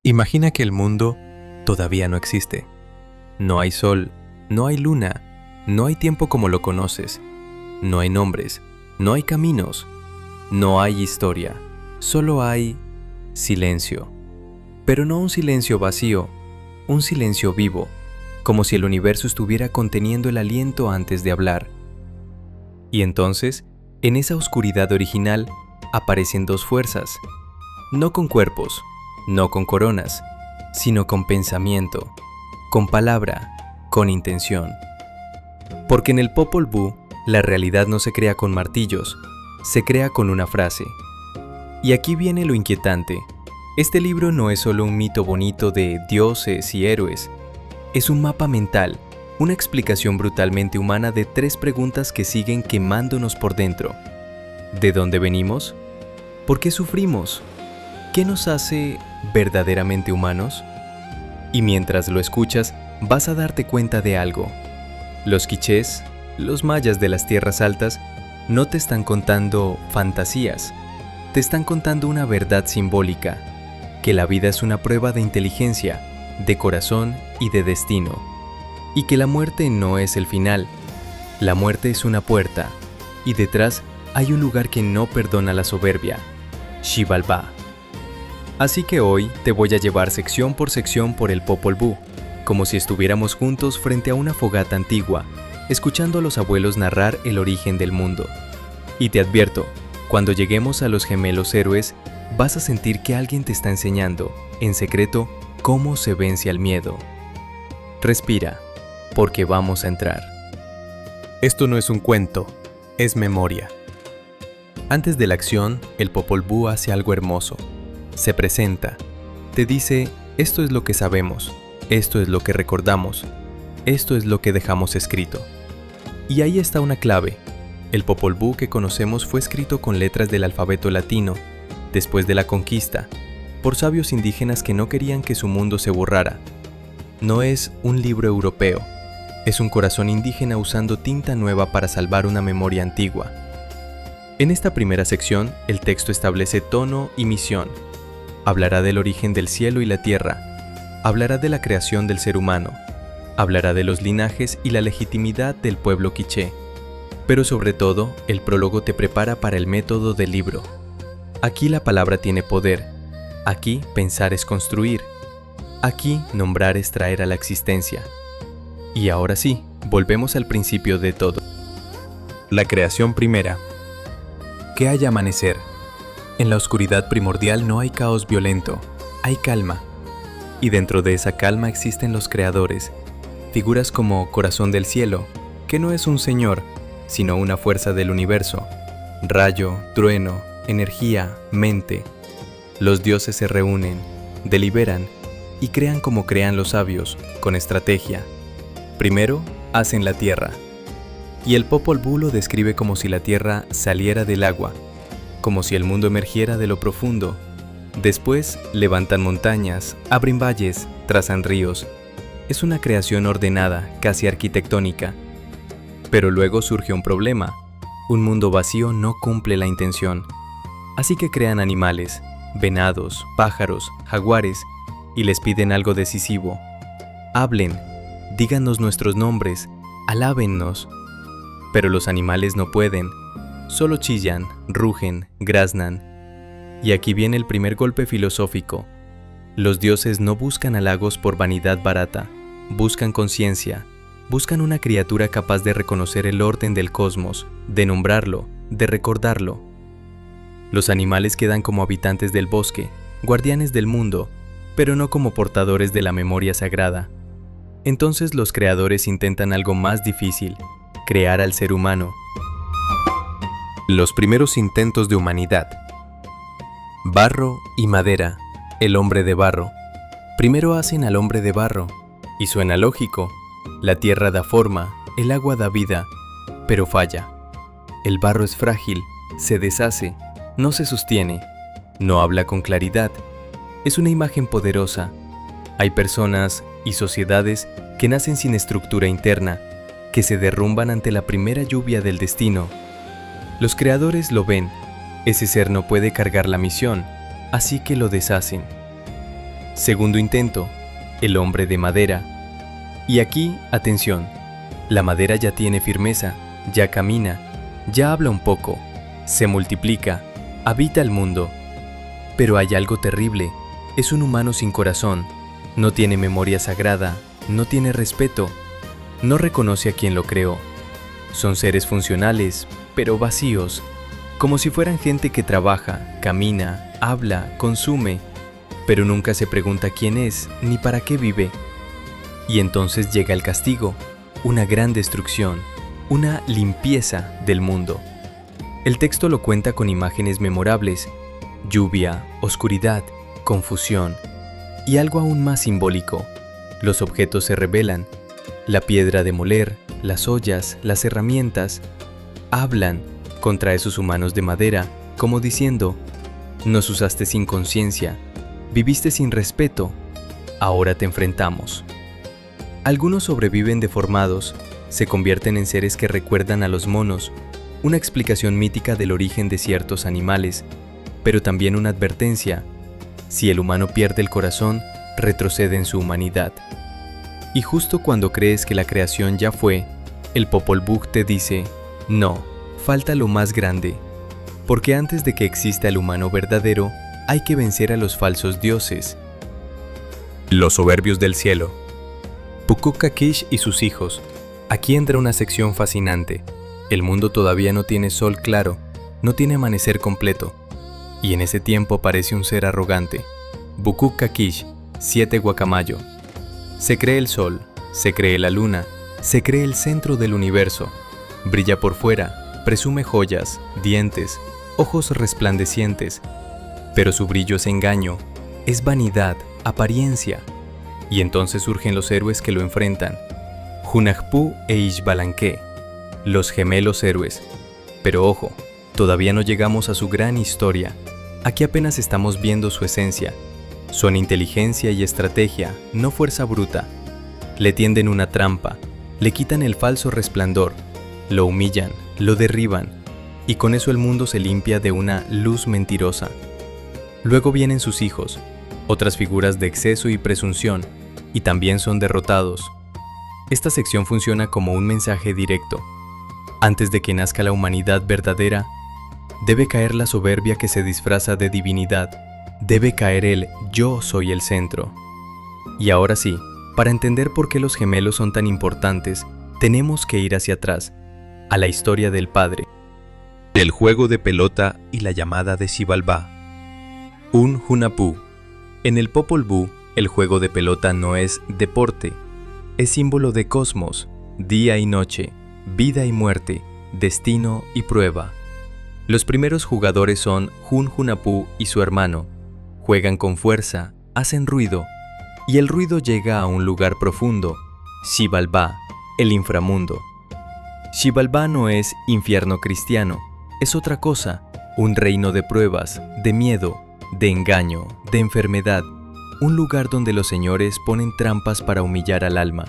Imagina que el mundo todavía no existe. No hay sol, no hay luna, no hay tiempo como lo conoces, no hay nombres, no hay caminos, no hay historia, solo hay silencio. Pero no un silencio vacío, un silencio vivo, como si el universo estuviera conteniendo el aliento antes de hablar. Y entonces, en esa oscuridad original, aparecen dos fuerzas, no con cuerpos, no con coronas, sino con pensamiento, con palabra, con intención. Porque en el Popol Vuh, la realidad no se crea con martillos, se crea con una frase. Y aquí viene lo inquietante. Este libro no es solo un mito bonito de dioses y héroes. Es un mapa mental, una explicación brutalmente humana de 3 preguntas que siguen quemándonos por dentro. ¿De dónde venimos? ¿Por qué sufrimos? ¿Qué nos hace verdaderamente humanos? Y mientras lo escuchas, vas a darte cuenta de algo. Los quichés, los mayas de las tierras altas, no te están contando fantasías, te están contando una verdad simbólica, que la vida es una prueba de inteligencia, de corazón y de destino, y que la muerte no es el final, la muerte es una puerta, y detrás hay un lugar que no perdona la soberbia, Xibalbá. Así que hoy te voy a llevar sección por el Popol Vuh, como si estuviéramos juntos frente a una fogata antigua, escuchando a los abuelos narrar el origen del mundo. Y te advierto, cuando lleguemos a los gemelos héroes, vas a sentir que alguien te está enseñando, en secreto, cómo se vence al miedo. Respira, porque vamos a entrar. Esto no es un cuento, es memoria. Antes de la acción, el Popol Vuh hace algo hermoso. Se presenta, te dice, esto es lo que sabemos, esto es lo que recordamos, esto es lo que dejamos escrito. Y ahí está una clave. El Popol Vuh que conocemos fue escrito con letras del alfabeto latino, después de la conquista, por sabios indígenas que no querían que su mundo se borrara. No es un libro europeo, es un corazón indígena usando tinta nueva para salvar una memoria antigua. En esta primera sección, el texto establece tono y misión. Hablará del origen del cielo y la tierra, hablará de la creación del ser humano, hablará de los linajes y la legitimidad del pueblo quiché. Pero sobre todo, el prólogo te prepara para el método del libro. Aquí la palabra tiene poder, aquí pensar es construir, aquí nombrar es traer a la existencia. Y ahora sí, volvemos al principio de todo. La creación primera. ¿Qué hay amanecer? En la oscuridad primordial no hay caos violento, hay calma. Y dentro de esa calma existen los creadores, figuras como Corazón del Cielo, que no es un señor, sino una fuerza del universo, rayo, trueno, energía, mente. Los dioses se reúnen, deliberan y crean como crean los sabios, con estrategia. Primero, hacen la tierra. Y el Popol Vuh lo describe como si la tierra saliera del agua, como si el mundo emergiera de lo profundo. Después, levantan montañas, abren valles, trazan ríos. Es una creación ordenada, casi arquitectónica. Pero luego surge un problema. Un mundo vacío no cumple la intención. Así que crean animales, venados, pájaros, jaguares, y les piden algo decisivo. Hablen, díganos nuestros nombres, alábennos. Pero los animales no pueden, solo chillan, rugen, graznan. Y aquí viene el primer golpe filosófico. Los dioses no buscan halagos por vanidad barata, buscan conciencia, buscan una criatura capaz de reconocer el orden del cosmos, de nombrarlo, de recordarlo. Los animales quedan como habitantes del bosque, guardianes del mundo, pero no como portadores de la memoria sagrada. Entonces los creadores intentan algo más difícil, crear al ser humano. Los primeros intentos de humanidad. Barro y madera, el hombre de barro. Primero hacen al hombre de barro, y suena lógico. La tierra da forma, el agua da vida, pero falla. El barro es frágil, se deshace, no se sostiene, no habla con claridad. Es una imagen poderosa. Hay personas y sociedades que nacen sin estructura interna, que se derrumban ante la primera lluvia del destino. Los creadores lo ven, ese ser no puede cargar la misión, así que lo deshacen. Segundo intento, el hombre de madera. Y aquí, atención, la madera ya tiene firmeza, ya camina, ya habla un poco, se multiplica, habita el mundo. Pero hay algo terrible, es un humano sin corazón, no tiene memoria sagrada, no tiene respeto, no reconoce a quien lo creó. Son seres funcionales, pero vacíos, como si fueran gente que trabaja, camina, habla, consume, pero nunca se pregunta quién es ni para qué vive. Y entonces llega el castigo, una gran destrucción, una limpieza del mundo. El texto lo cuenta con imágenes memorables: lluvia, oscuridad, confusión y algo aún más simbólico. Los objetos se rebelan, la piedra de moler, las ollas, las herramientas, hablan contra esos humanos de madera, como diciendo: nos usaste sin conciencia, viviste sin respeto, ahora te enfrentamos. Algunos sobreviven deformados, se convierten en seres que recuerdan a los monos, una explicación mítica del origen de ciertos animales, pero también una advertencia: si el humano pierde el corazón, retrocede en su humanidad. Y justo cuando crees que la creación ya fue, el Popol Vuh te dice: no, falta lo más grande, porque antes de que exista el humano verdadero, hay que vencer a los falsos dioses. Los soberbios del cielo. Pukuk Kish y sus hijos. Aquí entra una sección fascinante. El mundo todavía no tiene sol claro, no tiene amanecer completo. Y en ese tiempo aparece un ser arrogante. Pukuk Kish, 7 Guacamayo. Se cree el sol, se cree la luna, se cree el centro del universo. Brilla por fuera, presume joyas, dientes, ojos resplandecientes. Pero su brillo es engaño, es vanidad, apariencia. Y entonces surgen los héroes que lo enfrentan. Hunahpu e Ixbalanque, los gemelos héroes. Pero ojo, todavía no llegamos a su gran historia. Aquí apenas estamos viendo su esencia. Son inteligencia y estrategia, no fuerza bruta. Le tienden una trampa, le quitan el falso resplandor, lo humillan, lo derriban, y con eso el mundo se limpia de una luz mentirosa. Luego vienen sus hijos, otras figuras de exceso y presunción, y también son derrotados. Esta sección funciona como un mensaje directo. Antes de que nazca la humanidad verdadera, debe caer la soberbia que se disfraza de divinidad. Debe caer el yo soy el centro. Y ahora sí, para entender por qué los gemelos son tan importantes, tenemos que ir hacia atrás, a la historia del padre. El juego de pelota y la llamada de Xibalbá. Un Hunahpu. En el Popol Vuh, el juego de pelota no es deporte, es símbolo de cosmos, día y noche, vida y muerte, destino y prueba. Los primeros jugadores son Hunahpu y su hermano. Juegan con fuerza, hacen ruido, y el ruido llega a un lugar profundo, Xibalbá, el inframundo. Xibalbá no es infierno cristiano, es otra cosa, un reino de pruebas, de miedo, de engaño, de enfermedad, un lugar donde los señores ponen trampas para humillar al alma.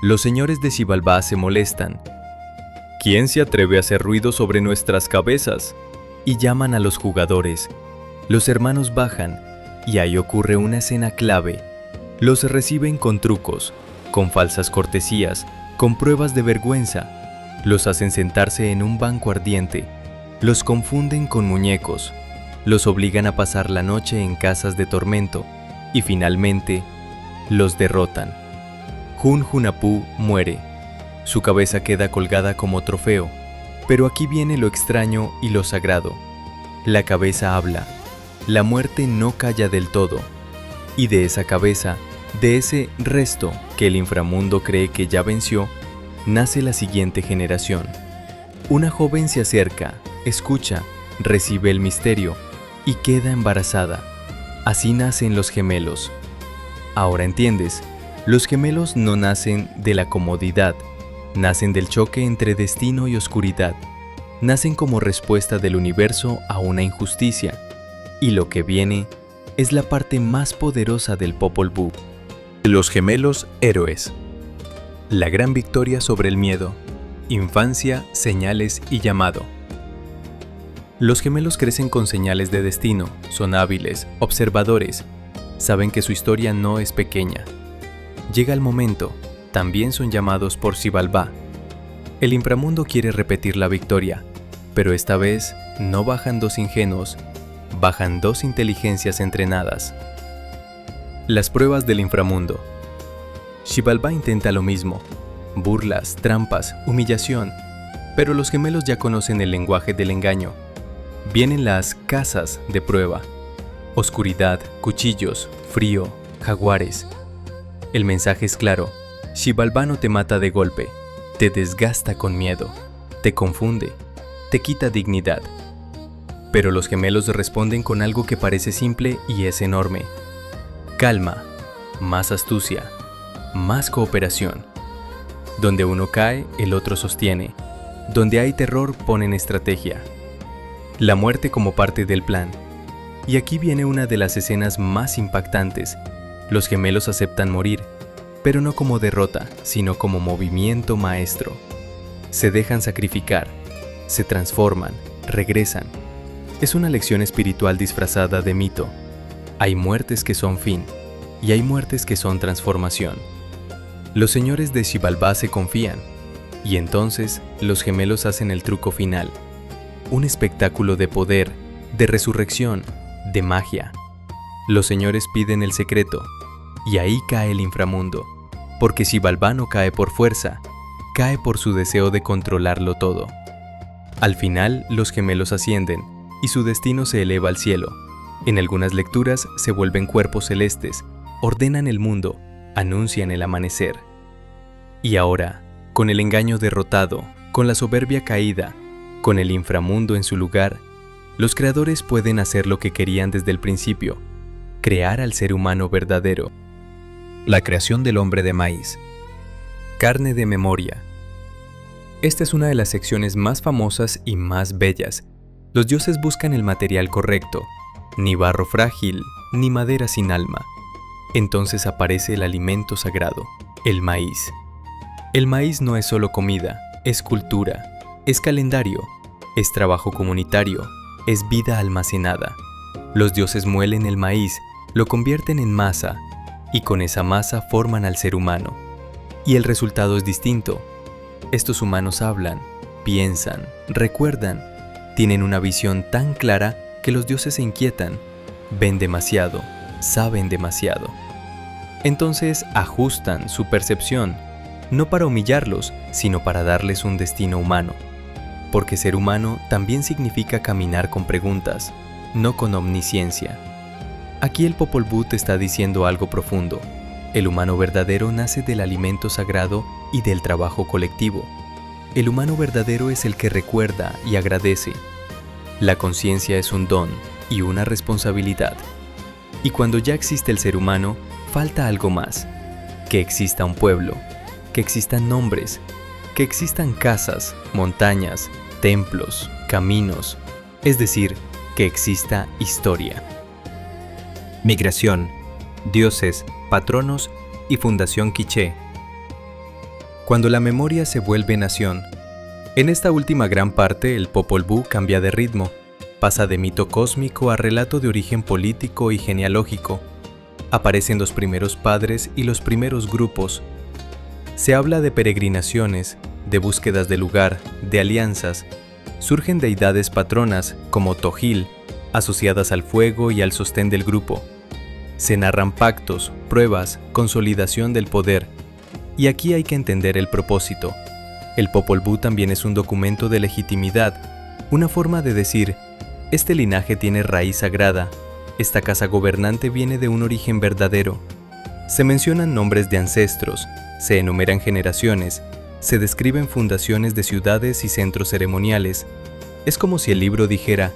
Los señores de Xibalbá se molestan. ¿Quién se atreve a hacer ruido sobre nuestras cabezas? Y llaman a los jugadores. Los hermanos bajan, y ahí ocurre una escena clave. Los reciben con trucos, con falsas cortesías, con pruebas de vergüenza. Los hacen sentarse en un banco ardiente. Los confunden con muñecos. Los obligan a pasar la noche en casas de tormento y finalmente los derrotan. Hunahpu muere. Su cabeza queda colgada como trofeo, pero aquí viene lo extraño y lo sagrado. La cabeza habla. La muerte no calla del todo. Y de esa cabeza, de ese resto que el inframundo cree que ya venció, nace la siguiente generación. Una joven se acerca, escucha, recibe el misterio y queda embarazada. Así nacen los gemelos. Ahora entiendes, los gemelos no nacen de la comodidad, nacen del choque entre destino y oscuridad, nacen como respuesta del universo a una injusticia, y lo que viene es la parte más poderosa del Popol Vuh. Los gemelos héroes. La gran victoria sobre el miedo, infancia, señales y llamado. Los gemelos crecen con señales de destino, son hábiles, observadores, saben que su historia no es pequeña. Llega el momento, también son llamados por Xibalbá. El inframundo quiere repetir la victoria, pero esta vez no bajan 2 ingenuos, bajan 2 inteligencias entrenadas. Las pruebas del inframundo. Xibalbá intenta lo mismo, burlas, trampas, humillación, pero los gemelos ya conocen el lenguaje del engaño. Vienen las casas de prueba. Oscuridad, cuchillos, frío, jaguares. El mensaje es claro, Xibalbá no te mata de golpe, te desgasta con miedo, te confunde, te quita dignidad. Pero los gemelos responden con algo que parece simple y es enorme. Calma, más astucia, más cooperación. Donde uno cae, el otro sostiene. Donde hay terror, ponen estrategia. La muerte como parte del plan. Y aquí viene una de las escenas más impactantes. Los gemelos aceptan morir, pero no como derrota, sino como movimiento maestro. Se dejan sacrificar, se transforman, regresan. Es una lección espiritual disfrazada de mito. Hay muertes que son fin, y hay muertes que son transformación. Los señores de Xibalbá se confían, y entonces los gemelos hacen el truco final. Un espectáculo de poder, de resurrección, de magia. Los señores piden el secreto, y ahí cae el inframundo, porque Xibalbá no cae por fuerza, cae por su deseo de controlarlo todo. Al final, los gemelos ascienden, y su destino se eleva al cielo. En algunas lecturas se vuelven cuerpos celestes, ordenan el mundo, anuncian el amanecer. Y ahora, con el engaño derrotado, con la soberbia caída, con el inframundo en su lugar, los creadores pueden hacer lo que querían desde el principio, crear al ser humano verdadero. La creación del hombre de maíz. Carne de memoria. Esta es una de las secciones más famosas y más bellas. Los dioses buscan el material correcto, ni barro frágil, ni madera sin alma. Entonces aparece el alimento sagrado, el maíz. El maíz no es solo comida, es cultura, es calendario, es trabajo comunitario, es vida almacenada. Los dioses muelen el maíz, lo convierten en masa, y con esa masa forman al ser humano. Y el resultado es distinto. Estos humanos hablan, piensan, recuerdan, tienen una visión tan clara que los dioses se inquietan, ven demasiado, saben demasiado. Entonces ajustan su percepción, no para humillarlos, sino para darles un destino humano. Porque ser humano también significa caminar con preguntas, no con omnisciencia. Aquí el Popol Vuh te está diciendo algo profundo. El humano verdadero nace del alimento sagrado y del trabajo colectivo. El humano verdadero es el que recuerda y agradece. La conciencia es un don y una responsabilidad. Y cuando ya existe el ser humano, falta algo más. Que exista un pueblo, que existan nombres, que existan casas, montañas, templos, caminos, es decir, que exista historia. Migración, dioses, patronos y fundación quiché. Cuando la memoria se vuelve nación. En esta última gran parte el Popol Vuh cambia de ritmo, pasa de mito cósmico a relato de origen político y genealógico. Aparecen los primeros padres y los primeros grupos. Se habla de peregrinaciones, de búsquedas de lugar, de alianzas. Surgen deidades patronas como Tojil, asociadas al fuego y al sostén del grupo. Se narran pactos, pruebas, consolidación del poder. Y aquí hay que entender el propósito. El Popol Vuh también es un documento de legitimidad, una forma de decir, este linaje tiene raíz sagrada, esta casa gobernante viene de un origen verdadero. Se mencionan nombres de ancestros, se enumeran generaciones, se describen fundaciones de ciudades y centros ceremoniales. Es como si el libro dijera,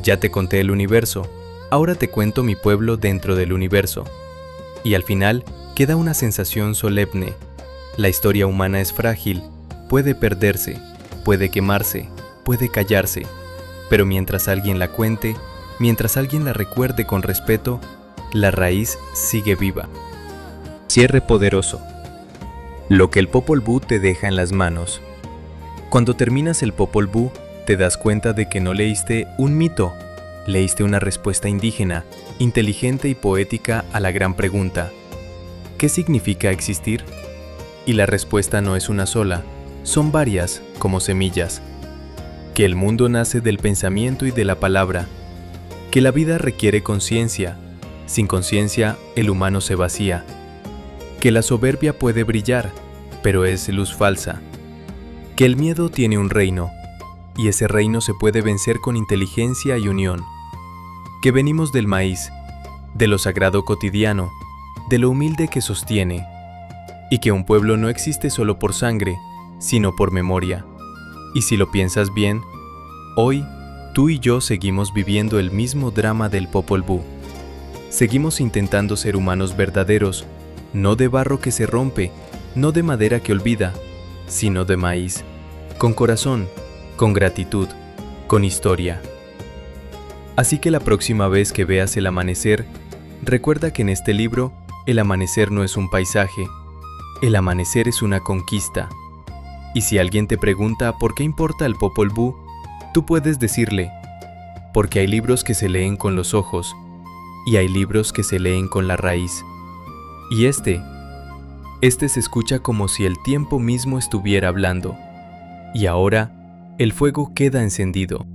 ya te conté el universo, ahora te cuento mi pueblo dentro del universo. Y al final queda una sensación solemne. La historia humana es frágil, puede perderse, puede quemarse, puede callarse, pero mientras alguien la cuente, mientras alguien la recuerde con respeto, la raíz sigue viva. Cierre poderoso. Lo que el Popol Vuh te deja en las manos. Cuando terminas el Popol Vuh, te das cuenta de que no leíste un mito, Leíste una respuesta indígena, inteligente y poética a la gran pregunta: ¿qué significa existir? Y la respuesta no es una sola, son varias, como semillas. Que el mundo nace del pensamiento y de la palabra. Que la vida requiere conciencia. Sin conciencia, el humano se vacía. Que la soberbia puede brillar, pero es luz falsa. Que el miedo tiene un reino, y ese reino se puede vencer con inteligencia y unión. Que venimos del maíz, de lo sagrado cotidiano, de lo humilde que sostiene, y que un pueblo no existe solo por sangre, sino por memoria. Y si lo piensas bien, hoy tú y yo seguimos viviendo el mismo drama del Popol Vuh. Seguimos intentando ser humanos verdaderos, no de barro que se rompe, no de madera que olvida, sino de maíz, con corazón, con gratitud, con historia. Así que la próxima vez que veas el amanecer, recuerda que en este libro, el amanecer no es un paisaje, el amanecer es una conquista. Y si alguien te pregunta por qué importa el Popol Vuh, tú puedes decirle: porque hay libros que se leen con los ojos, y hay libros que se leen con la raíz. Y este se escucha como si el tiempo mismo estuviera hablando. Y ahora, el fuego queda encendido.